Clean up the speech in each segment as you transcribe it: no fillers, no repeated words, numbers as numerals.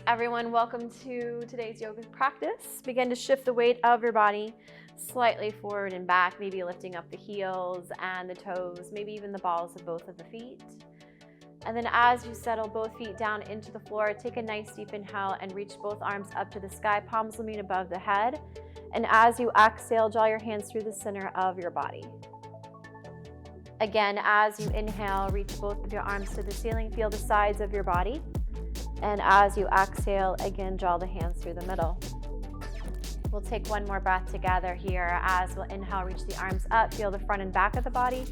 Everyone, welcome to today's yoga practice. Begin to shift the weight of your body slightly forward and back, maybe lifting up the heels and the toes, maybe even the balls of both of the feet. And then as you settle both feet down into the floor, take a nice deep inhale and reach both arms up to the sky, palms will meet above the head. And as you exhale, draw your hands through the center of your body. Again, as you inhale, reach both of your arms to the ceiling, feel the sides of your body. And as you exhale, again, draw the hands through the middle. We'll take one more breath together here. As we'll inhale, reach the arms up, feel the front and back of the body.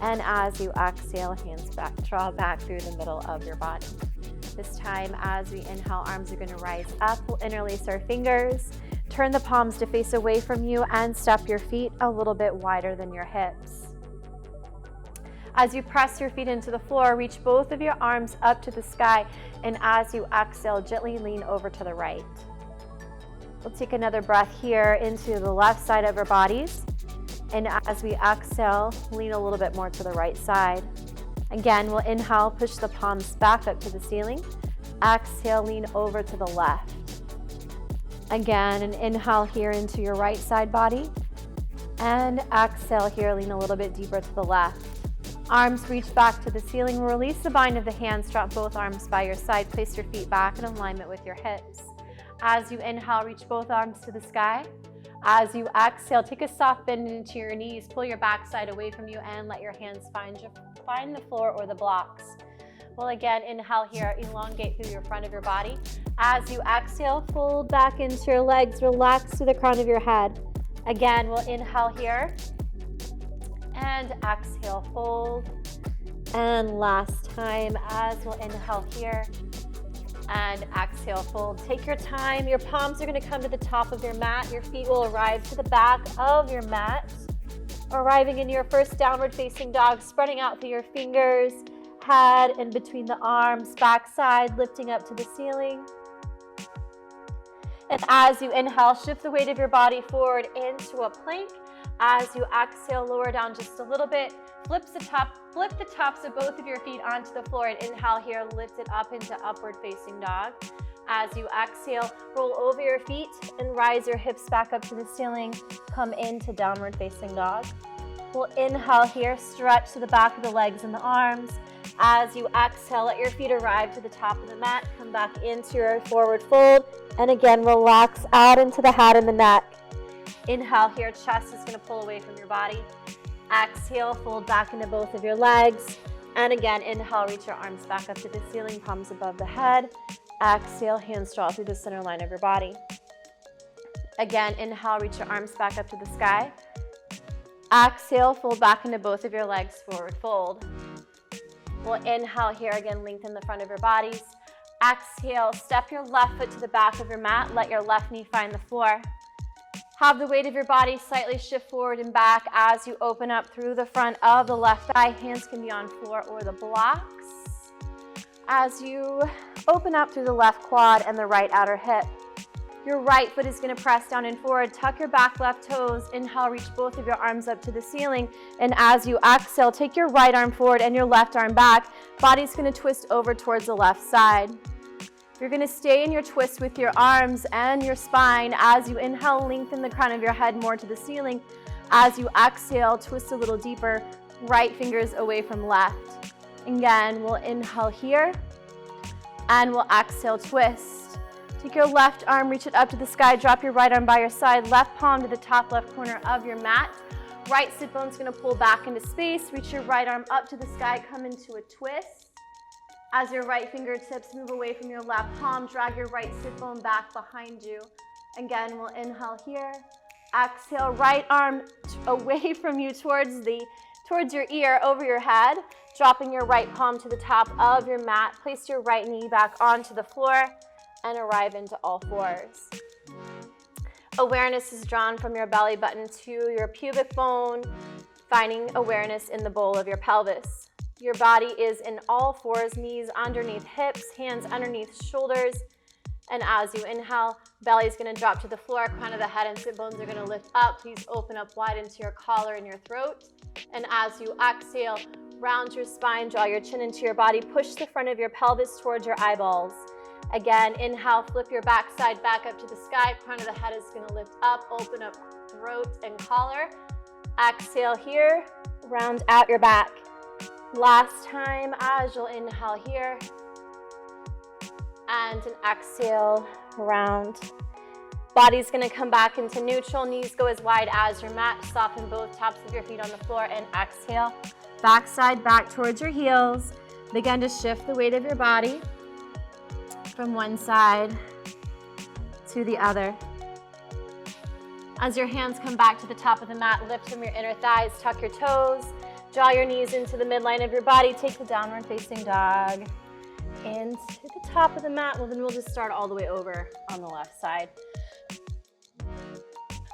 And as you exhale, hands back, draw back through the middle of your body. This time, as we inhale, arms are gonna rise up. We'll interlace our fingers, turn the palms to face away from you, and step your feet a little bit wider than your hips. As you press your feet into the floor, reach both of your arms up to the sky, and as you exhale, gently lean over to the right. We'll take another breath here into the left side of our bodies, and as we exhale, lean a little bit more to the right side. Again, we'll inhale, push the palms back up to the ceiling. Exhale, lean over to the left. Again, an inhale here into your right side body, and exhale here, lean a little bit deeper to the left. Arms reach back to the ceiling. Release the bind of the hands. Drop both arms by your side. Place your feet back in alignment with your hips. As you inhale, reach both arms to the sky. As you exhale, take a soft bend into your knees. Pull your backside away from you and let your hands find the floor or the blocks. Well, again, inhale here. Elongate through your front of your body. As you exhale, fold back into your legs. Relax to the crown of your head. Again, we'll inhale here. And exhale, fold. And last time, as we'll inhale here and exhale, fold. Take your time. Your palms are going to come to the top of your mat. Your feet will arrive to the back of your mat. Arriving in your first downward facing dog, spreading out through your fingers, head in between the arms, backside, lifting up to the ceiling. And as you inhale, shift the weight of your body forward into a plank. As you exhale, lower down just a little bit. Flip the tops of both of your feet onto the floor and inhale here, lift it up into upward facing dog. As you exhale, roll over your feet and rise your hips back up to the ceiling. Come into downward facing dog. We'll inhale here, stretch to the back of the legs and the arms. As you exhale, let your feet arrive to the top of the mat. Come back into your forward fold. And again, relax out into the head and the neck. Inhale here, chest is going to pull away from your body. Exhale, fold back into both of your legs. And again, inhale, reach your arms back up to the ceiling, palms above the head. Exhale, hands draw through the center line of your body. Again, inhale, reach your arms back up to the sky. Exhale, fold back into both of your legs, forward fold. We'll inhale here, again, lengthen the front of your bodies. Exhale, step your left foot to the back of your mat. Let your left knee find the floor. Have the weight of your body slightly shift forward and back as you open up through the front of the left thigh. Hands can be on floor or the blocks. As you open up through the left quad and the right outer hip. Your right foot is going to press down and forward. Tuck your back left toes. Inhale, reach both of your arms up to the ceiling. And as you exhale, take your right arm forward and your left arm back. Body's going to twist over towards the left side. You're going to stay in your twist with your arms and your spine. As you inhale, lengthen the crown of your head more to the ceiling. As you exhale, twist a little deeper, right fingers away from left. Again, we'll inhale here, and we'll exhale, twist. Take your left arm, reach it up to the sky, drop your right arm by your side, left palm to the top left corner of your mat. Right sit bone's going to pull back into space. Reach your right arm up to the sky, come into a twist. As your right fingertips move away from your left palm, drag your right sit bone back behind you. Again, we'll inhale here. Exhale, right arm away from you towards your ear, over your head. Dropping your right palm to the top of your mat. Place your right knee back onto the floor and arrive into all fours. Awareness is drawn from your belly button to your pubic bone, finding awareness in the bowl of your pelvis. Your body is in all fours, knees underneath hips, hands underneath shoulders. And as you inhale, belly is going to drop to the floor, crown of the head and sit bones are going to lift up. Please open up wide into your collar and your throat. And as you exhale, round your spine, draw your chin into your body, push the front of your pelvis towards your eyeballs. Again, inhale, flip your backside back up to the sky. Crown of the head is going to lift up, open up throat and collar. Exhale here, round out your back. Last time, as you'll inhale here, and an exhale, round. Body's gonna come back into neutral, knees go as wide as your mat, soften both tops of your feet on the floor, and exhale. Backside back towards your heels. Begin to shift the weight of your body from one side to the other. As your hands come back to the top of the mat, lift from your inner thighs, tuck your toes, draw your knees into the midline of your body, take the downward facing dog into the top of the mat. Well, then we'll just start all the way over on the left side.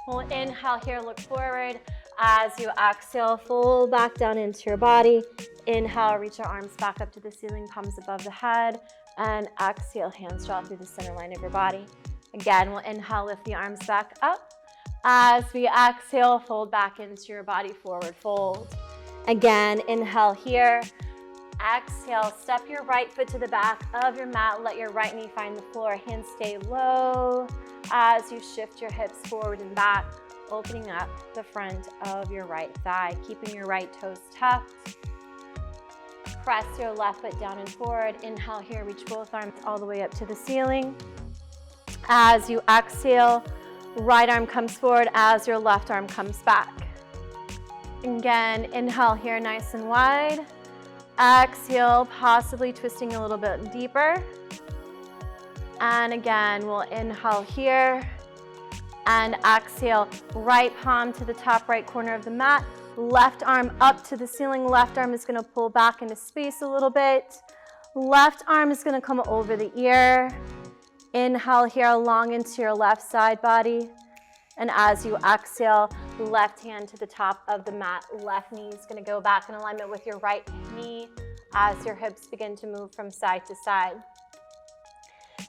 We'll inhale here, look forward. As you exhale, fold back down into your body. Inhale, reach your arms back up to the ceiling, palms above the head. And exhale, hands draw through the center line of your body. Again, we'll inhale, lift the arms back up. As we exhale, fold back into your body, forward fold. Again, inhale here. Exhale, step your right foot to the back of your mat. Let your right knee find the floor. Hands stay low as you shift your hips forward and back, opening up the front of your right thigh, keeping your right toes tucked. Press your left foot down and forward. Inhale here, reach both arms all the way up to the ceiling. As you exhale, right arm comes forward as your left arm comes back. Again, inhale here, nice and wide. Exhale, possibly twisting a little bit deeper. And again, we'll inhale here and exhale. Right palm to the top right corner of the mat. Left arm up to the ceiling. Left arm is going to pull back into space a little bit. Left arm is going to come over the ear. Inhale here, long into your left side body. And as you exhale, left hand to the top of the mat. Left knee is going to go back in alignment with your right knee as your hips begin to move from side to side.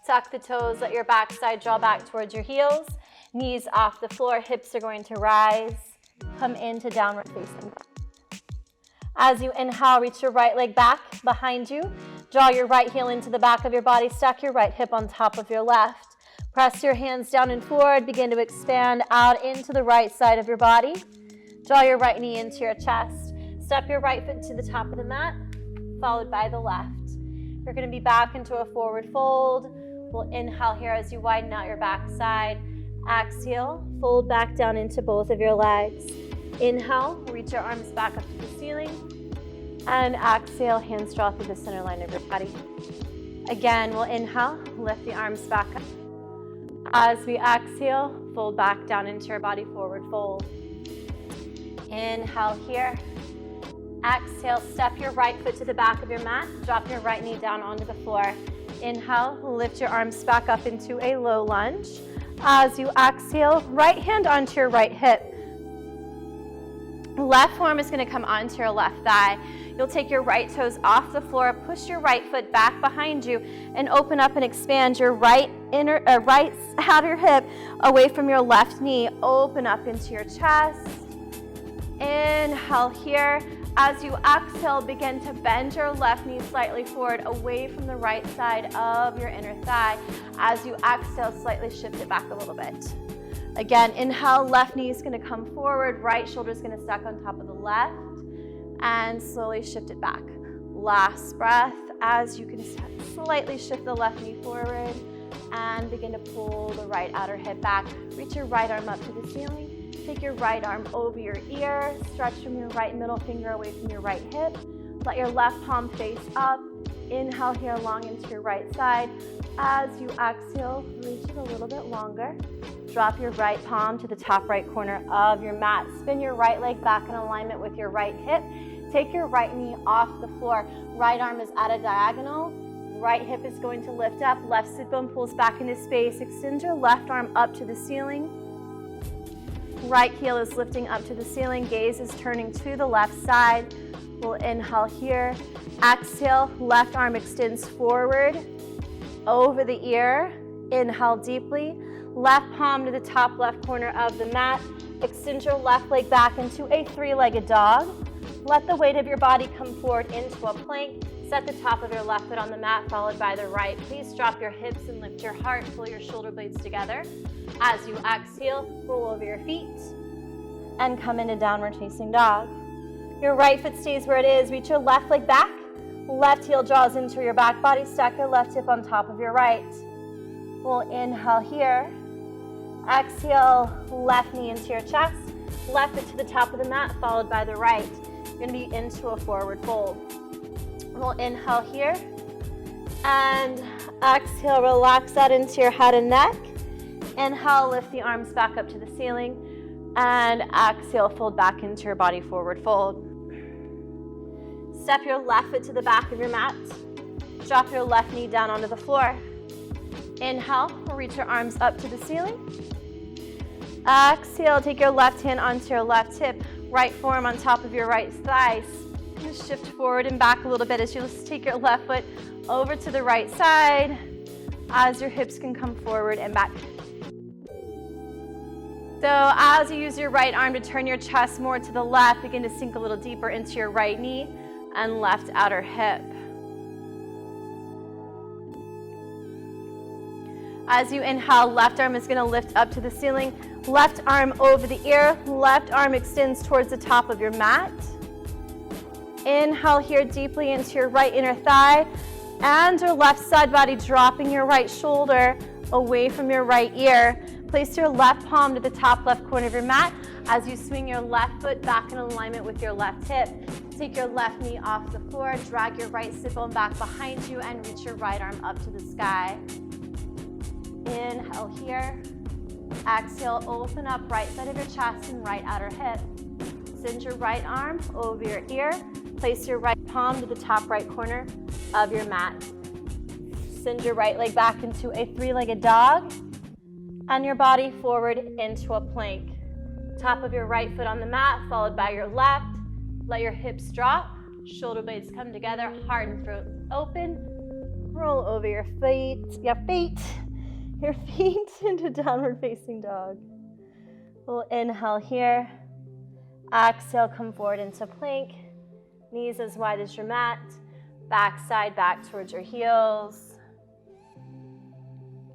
Tuck the toes, let your backside draw back towards your heels. Knees off the floor, hips are going to rise. Come into downward facing. As you inhale, reach your right leg back behind you. Draw your right heel into the back of your body. Stack your right hip on top of your left. Press your hands down and forward. Begin to expand out into the right side of your body. Draw your right knee into your chest. Step your right foot to the top of the mat, followed by the left. You're going to be back into a forward fold. We'll inhale here as you widen out your backside. Exhale, fold back down into both of your legs. Inhale, reach your arms back up to the ceiling. And exhale, hands draw through the center line of your body. Again, we'll inhale, lift the arms back up. As we exhale, fold back down into your body, forward fold. Inhale here. Exhale, step your right foot to the back of your mat. Drop your right knee down onto the floor. Inhale, lift your arms back up into a low lunge. As you exhale, right hand onto your right hip. Left forearm is going to come onto your left thigh. You'll take your right toes off the floor, push your right foot back behind you, and open up and expand your right outer hip away from your left knee. Open up into your chest. Inhale here. As you exhale, begin to bend your left knee slightly forward away from the right side of your inner thigh. As you exhale, slightly shift it back a little bit. Again, inhale, left knee is going to come forward, right shoulder is going to stack on top of the left, and slowly shift it back. Last breath, as you can slightly shift the left knee forward and begin to pull the right outer hip back. Reach your right arm up to the ceiling. Take your right arm over your ear. Stretch from your right middle finger away from your right hip. Let your left palm face up. Inhale here, long into your right side. As you exhale, reach it a little bit longer. Drop your right palm to the top right corner of your mat. Spin your right leg back in alignment with your right hip. Take your right knee off the floor. Right arm is at a diagonal. Right hip is going to lift up. Left sit bone pulls back into space. Extend your left arm up to the ceiling. Right heel is lifting up to the ceiling. Gaze is turning to the left side. We'll inhale here. Exhale, left arm extends forward over the ear. Inhale deeply. Left palm to the top left corner of the mat. Extend your left leg back into a three-legged dog. Let the weight of your body come forward into a plank. Set the top of your left foot on the mat, followed by the right. Please drop your hips and lift your heart. Pull your shoulder blades together. As you exhale, roll over your feet and come into downward facing dog. Your right foot stays where it is. Reach your left leg back. Left heel draws into your back body. Stack your left hip on top of your right. We'll inhale here. Exhale, left knee into your chest. Left foot to the top of the mat, followed by the right. You're going to be into a forward fold. We'll inhale here. And exhale, relax that into your head and neck. Inhale, lift the arms back up to the ceiling. And exhale, fold back into your body, forward fold. Step your left foot to the back of your mat. Drop your left knee down onto the floor. Inhale, reach your arms up to the ceiling. Exhale, take your left hand onto your left hip, right forearm on top of your right thigh. Just shift forward and back a little bit as you take your left foot over to the right side as your hips can come forward and back. So as you use your right arm to turn your chest more to the left, begin to sink a little deeper into your right knee and left outer hip. As you inhale, left arm is going to lift up to the ceiling. Left arm over the ear. Left arm extends towards the top of your mat. Inhale here deeply into your right inner thigh and your left side body, dropping your right shoulder away from your right ear. Place your left palm to the top left corner of your mat as you swing your left foot back in alignment with your left hip. Take your left knee off the floor, drag your right sit bone back behind you, and reach your right arm up to the sky. Inhale here. Exhale, open up right side of your chest and right outer hip. Send your right arm over your ear. Place your right palm to the top right corner of your mat. Send your right leg back into a three-legged dog and your body forward into a plank. Top of your right foot on the mat, followed by your left. Let your hips drop, shoulder blades come together, heart and throat open. Roll over your feet into downward facing dog. We'll inhale here. Exhale, come forward into plank. Knees as wide as your mat. Back side back towards your heels.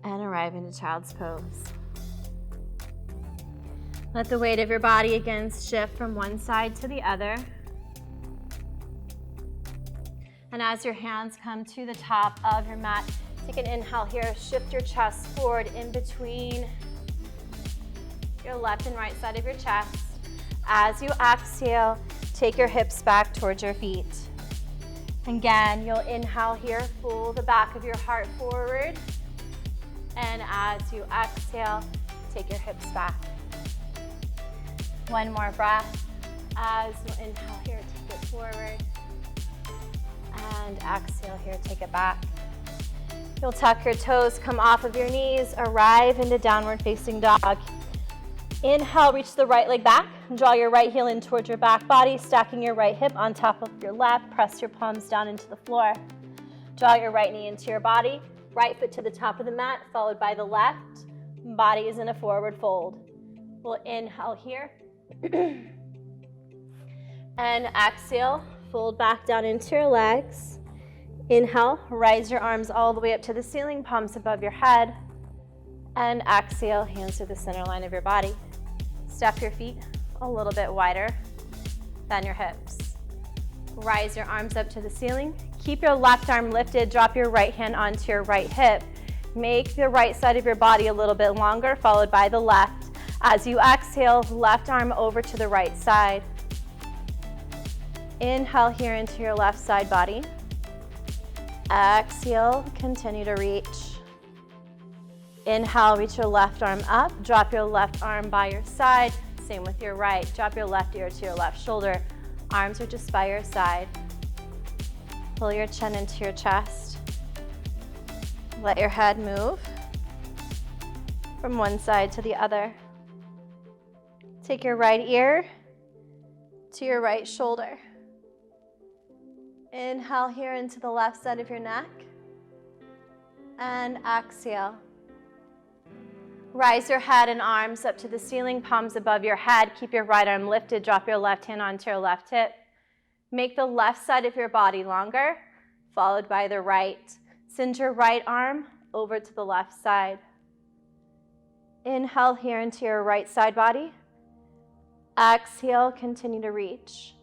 And arrive into child's pose. Let the weight of your body again shift from one side to the other. And as your hands come to the top of your mat, take an inhale here. Shift your chest forward in between your left and right side of your chest. As you exhale, take your hips back towards your feet. Again, you'll inhale here, pull the back of your heart forward. And as you exhale, take your hips back. One more breath. As you inhale here, take it forward. And exhale here, take it back. You'll tuck your toes, come off of your knees, arrive into downward facing dog. Inhale, reach the right leg back. Draw your right heel in towards your back body, stacking your right hip on top of your left. Press your palms down into the floor. Draw your right knee into your body. Right foot to the top of the mat, followed by the left. Body is in a forward fold. We'll inhale here. And exhale, fold back down into your legs. Inhale, rise your arms all the way up to the ceiling, palms above your head. And exhale, hands to the center line of your body. Step your feet a little bit wider than your hips. Rise your arms up to the ceiling. Keep your left arm lifted. Drop your right hand onto your right hip. Make the right side of your body a little bit longer, followed by the left. As you exhale, left arm over to the right side. Inhale here into your left side body. Exhale, continue to reach. Inhale, reach your left arm up. Drop your left arm by your side. Same with your right. Drop your left ear to your left shoulder. Arms are just by your side. Pull your chin into your chest. Let your head move from one side to the other. Take your right ear to your right shoulder. Inhale here into the left side of your neck. And exhale. Rise your head and arms up to the ceiling, palms above your head. Keep your right arm lifted. Drop your left hand onto your left hip. Make the left side of your body longer. followed by the right. Send your right arm over to the left side. Inhale here into your right side body. Exhale, continue to reach.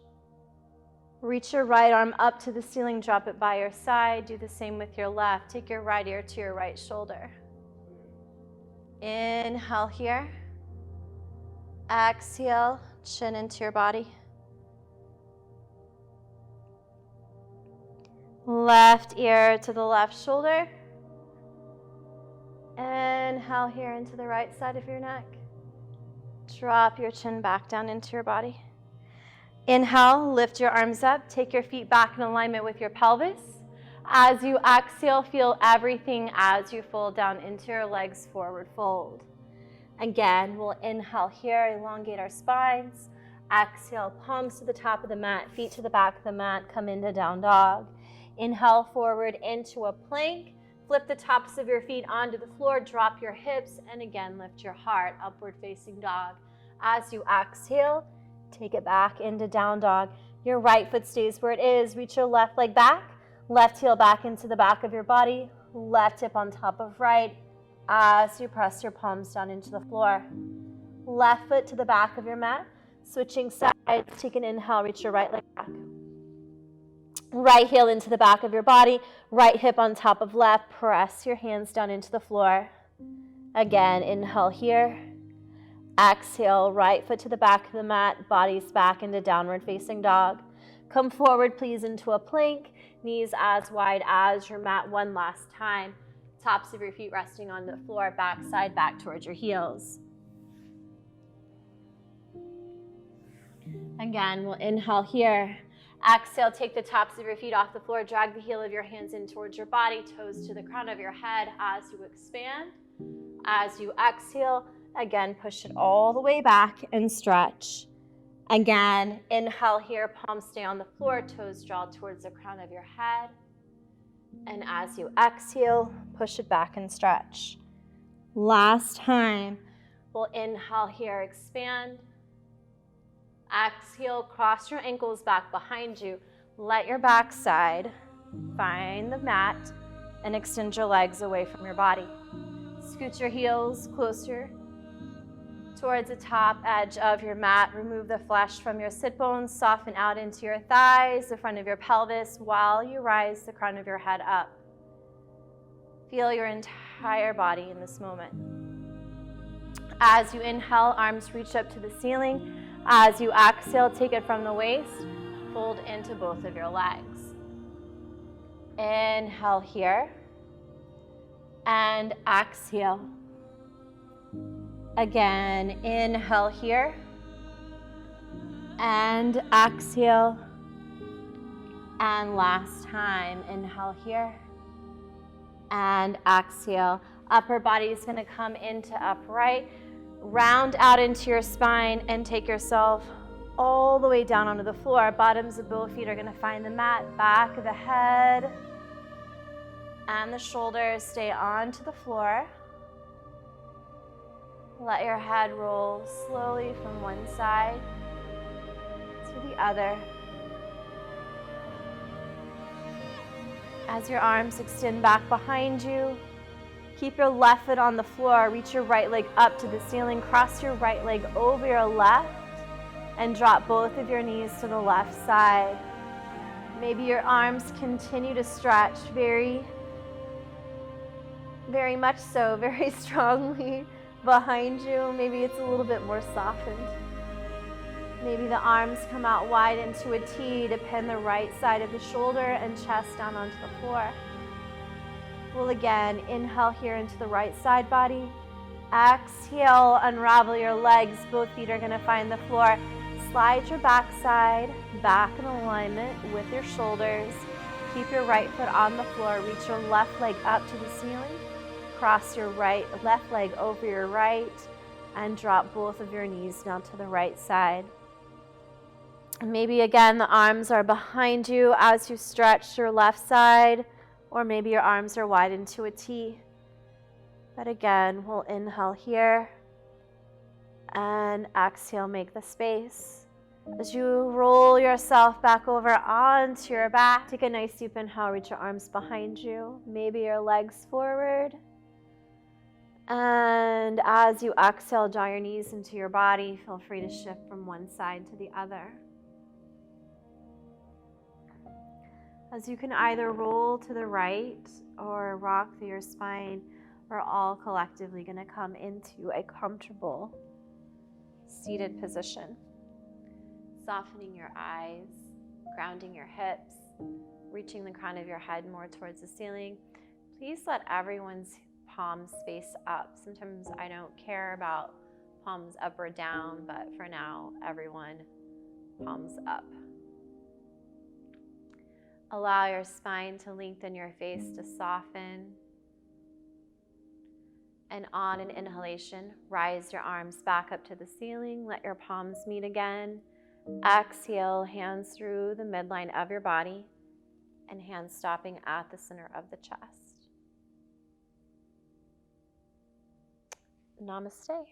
Reach your right arm up to the ceiling, drop it by your side. Do the same with your left. Take your right ear to your right shoulder. Inhale here. Exhale, chin into your body. Left ear to the left shoulder. Inhale here into the right side of your neck. Drop your chin back down into your body. Inhale, lift your arms up. Take your feet back in alignment with your pelvis. As you exhale, feel everything as you fold down into your legs, forward fold. Again, we'll inhale here, elongate our spines. Exhale, palms to the top of the mat, feet to the back of the mat, come into down dog. Inhale forward into a plank. Flip the tops of your feet onto the floor, drop your hips, and again, lift your heart, upward facing dog. As you exhale, take it back into down dog. Your right foot stays where it is. Reach your left leg back, left heel back into the back of your body, left hip on top of right as you press your palms down into the floor. Left foot to the back of your mat, switching sides. Take an inhale, reach your right leg back. Right heel into the back of your body, right hip on top of left. Press your hands down into the floor. Again, inhale here. Exhale, right foot to the back of the mat, body's back into downward facing dog. Come forward, please, into a plank. Knees as wide as your mat one last time. Tops of your feet resting on the floor, back side back towards your heels. Again, we'll inhale here. Exhale, take the tops of your feet off the floor. Drag the heel of your hands in towards your body, toes to the crown of your head as you expand. As you exhale, again, push it all the way back and stretch. Again, inhale here, palms stay on the floor, toes draw towards the crown of your head. And as you exhale, push it back and stretch. Last time, we'll inhale here, expand. Exhale, cross your ankles back behind you. Let your backside find the mat and extend your legs away from your body. Scoot your heels closer towards the top edge of your mat. Remove the flesh from your sit bones. Soften out into your thighs, the front of your pelvis, while you rise the crown of your head up. Feel your entire body in this moment. As you inhale, arms reach up to the ceiling. As you exhale, take it from the waist, fold into both of your legs. Inhale here, and exhale. Again, inhale here, and exhale. And last time, inhale here, and exhale. Upper body is going to come into upright. Round out into your spine and take yourself all the way down onto the floor. Bottoms of both feet are going to find the mat. Back of the head and the shoulders stay onto the floor. Let your head roll slowly from one side to the other. As your arms extend back behind you, keep your left foot on the floor. Reach your right leg up to the ceiling. Cross your right leg over your left and drop both of your knees to the left side. Maybe your arms continue to stretch very much so, very strongly behind you. Maybe it's a little bit more softened. Maybe the arms come out wide into a T to pin the right side of the shoulder and chest down onto the floor. We'll again inhale here into the right side body. Exhale, unravel your legs. Both feet are going to find the floor. Slide your backside back in alignment with your shoulders. Keep your right foot on the floor. Reach your left leg up to the ceiling. Cross your left leg over your right and drop both of your knees down to the right side. Maybe again the arms are behind you as you stretch your left side. Or maybe your arms are wide into a T. But again, we'll inhale here and exhale, make the space. As you roll yourself back over onto your back, take a nice deep inhale, reach your arms behind you, maybe your legs forward. And as you exhale, draw your knees into your body. Feel free to shift from one side to the other. As you can either roll to the right or rock through your spine, we're all collectively going to come into a comfortable seated position. Softening your eyes, grounding your hips, reaching the crown of your head more towards the ceiling. Please let everyone's palms face up. Sometimes I don't care about palms up or down, but for now, everyone palms up. Allow your spine to lengthen, your face to soften. And on an inhalation, rise your arms back up to the ceiling. Let your palms meet again. Exhale, hands through the midline of your body and hands stopping at the center of the chest. Namaste.